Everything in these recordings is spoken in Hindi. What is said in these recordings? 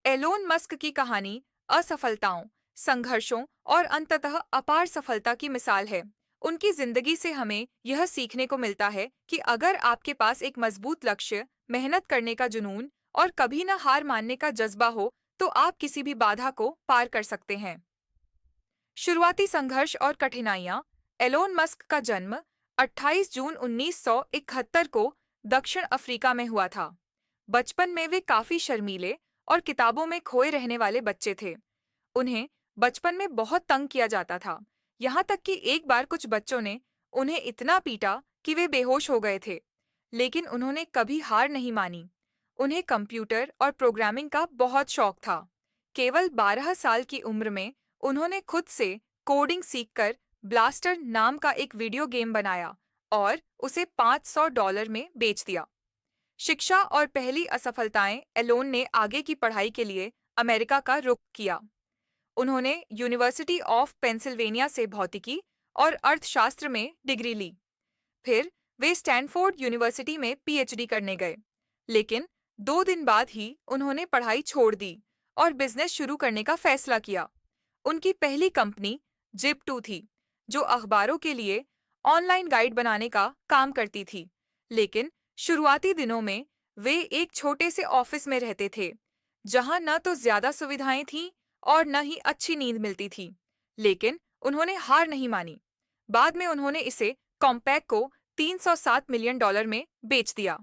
एलोन मस्क की कहानी असफलताओं, संघर्षों और अंततः अपार सफलता की मिसाल है। उनकी जिंदगी से हमें यह सीखने को मिलता है कि अगर आपके पास एक मजबूत लक्ष्य, मेहनत करने का जुनून और कभी न हार मानने का जज्बा हो, तो आप किसी भी बाधा को पार कर सकते हैं। शुरुआती संघर्ष और कठिनाइयाँ। एलोन मस्क का जन्म 28 जून 1971 को दक्षिण अफ्रीका में हुआ था। बचपन में वे काफी शर्मीले और किताबों में खोए रहने वाले बच्चे थे। उन्हें बचपन में बहुत तंग किया जाता था, यहाँ तक कि एक बार कुछ बच्चों ने उन्हें इतना पीटा कि वे बेहोश हो गए थे। लेकिन उन्होंने कभी हार नहीं मानी। उन्हें कंप्यूटर और प्रोग्रामिंग का बहुत शौक था। केवल 12 साल की उम्र में उन्होंने खुद से कोडिंग सीखकर ब्लास्टर नाम का एक वीडियो गेम बनाया और उसे $500 में बेच दिया। शिक्षा और पहली असफलताएं। एलोन ने आगे की पढ़ाई के लिए अमेरिका का रुख किया। उन्होंने यूनिवर्सिटी ऑफ पेंसिल्वेनिया से भौतिकी और अर्थशास्त्र में डिग्री ली। फिर वे स्टैनफोर्ड यूनिवर्सिटी में पीएचडी करने गए। लेकिन 2 दिन बाद ही उन्होंने पढ़ाई छोड़ दी और बिजनेस शुरू करने का फैसला किया। उनकी पहली कंपनी जिप2 थी, जो अखबारों के लिए ऑनलाइन गाइड बनाने का काम करती थी। लेकिन शुरुआती दिनों में वे एक छोटे से ऑफिस में रहते थे, जहां न तो ज्यादा सुविधाएं थीं और न ही अच्छी नींद मिलती थी। लेकिन उन्होंने हार नहीं मानी। बाद में उन्होंने इसे कॉम्पैक को $307 मिलियन में बेच दिया।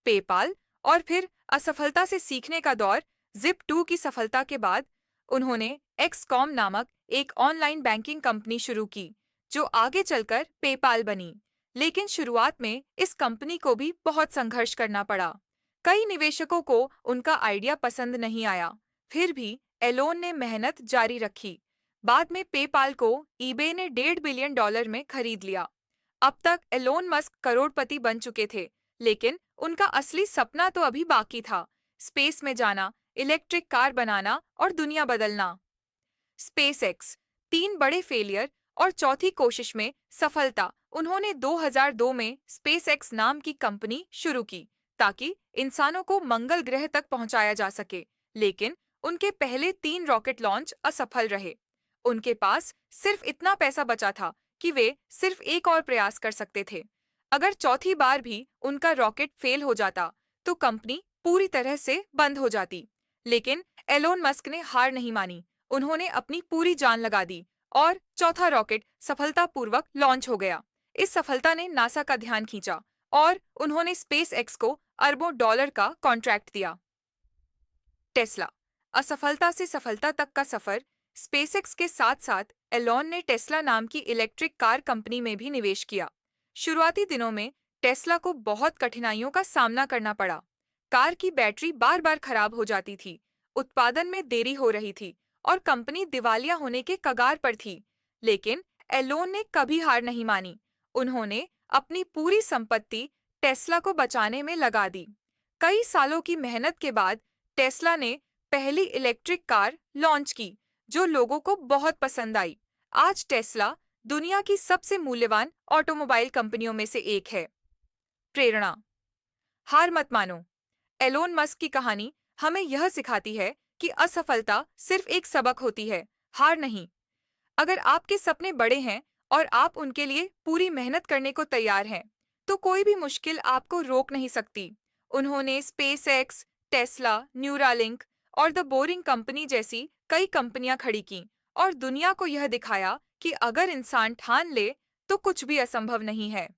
पेपाल और फिर असफलता से सीखने का दौर। जिप2 की सफलता के बाद उन्होंने एक्सकॉम नामक एक ऑनलाइन बैंकिंग कंपनी शुरू की, जो आगे चलकर पेपाल बनी। लेकिन शुरुआत में इस कंपनी को भी बहुत संघर्ष करना पड़ा। कई निवेशकों को उनका आइडिया पसंद नहीं आया। फिर भी एलोन ने मेहनत जारी रखी। बाद में पेपाल को ईबे ने $1.5 बिलियन में खरीद लिया। अब तक एलोन मस्क करोड़पति बन चुके थे, लेकिन उनका असली सपना तो अभी बाकी था। स्पेस में जाना, इलेक्ट्रिक कार बनाना और दुनिया बदलना। स्पेसएक्स, 3 बड़े फेलियर और चौथी कोशिश में सफलता। उन्होंने 2002 में स्पेसएक्स नाम की कंपनी शुरू की ताकि इंसानों को मंगल ग्रह तक पहुंचाया जा सके। लेकिन उनके पहले 3 रॉकेट लॉन्च असफल रहे। उनके पास सिर्फ इतना पैसा बचा था कि वे सिर्फ एक और प्रयास कर सकते थे। अगर चौथी बार भी उनका रॉकेट फेल हो जाता, तो कंपनी पूरी तरह से बंद हो जाती। लेकिन एलोन मस्क ने हार नहीं मानी। उन्होंने अपनी पूरी जान लगा दी और चौथा रॉकेट सफलतापूर्वक लॉन्च हो गया। इस सफलता ने नासा का ध्यान खींचा और उन्होंने स्पेस एक्स को अरबों डॉलर का कॉन्ट्रैक्ट दिया। टेस्ला, असफलता से सफलता तक का सफर। स्पेसएक्स के साथ साथ एलोन ने टेस्ला नाम की इलेक्ट्रिक कार कंपनी में भी निवेश किया। शुरुआती दिनों में टेस्ला को बहुत कठिनाइयों का सामना करना पड़ा। कार की बैटरी बार बार खराब हो जाती थी, उत्पादन में देरी हो रही थी और कंपनी दिवालिया होने के कगार पर थी। लेकिन एलोन ने कभी हार नहीं मानी। उन्होंने अपनी पूरी संपत्ति टेस्ला को बचाने में लगा दी। कई सालों की मेहनत के बाद टेस्ला ने पहली इलेक्ट्रिक कार लॉन्च की, जो लोगों को बहुत पसंद आई। आज टेस्ला दुनिया की सबसे मूल्यवान ऑटोमोबाइल कंपनियों में से एक है। प्रेरणा, हार मत मानो। एलोन मस्क की कहानी हमें यह सिखाती है कि असफलता सिर्फ एक सबक होती है, हार नहीं। अगर आपके सपने बड़े हैं और आप उनके लिए पूरी मेहनत करने को तैयार हैं, तो कोई भी मुश्किल आपको रोक नहीं सकती। उन्होंने स्पेसएक्स, टेस्ला, न्यूरालिंक और द बोरिंग कंपनी जैसी कई कंपनियां खड़ी की और दुनिया को यह दिखाया कि अगर इंसान ठान ले, तो कुछ भी असंभव नहीं है।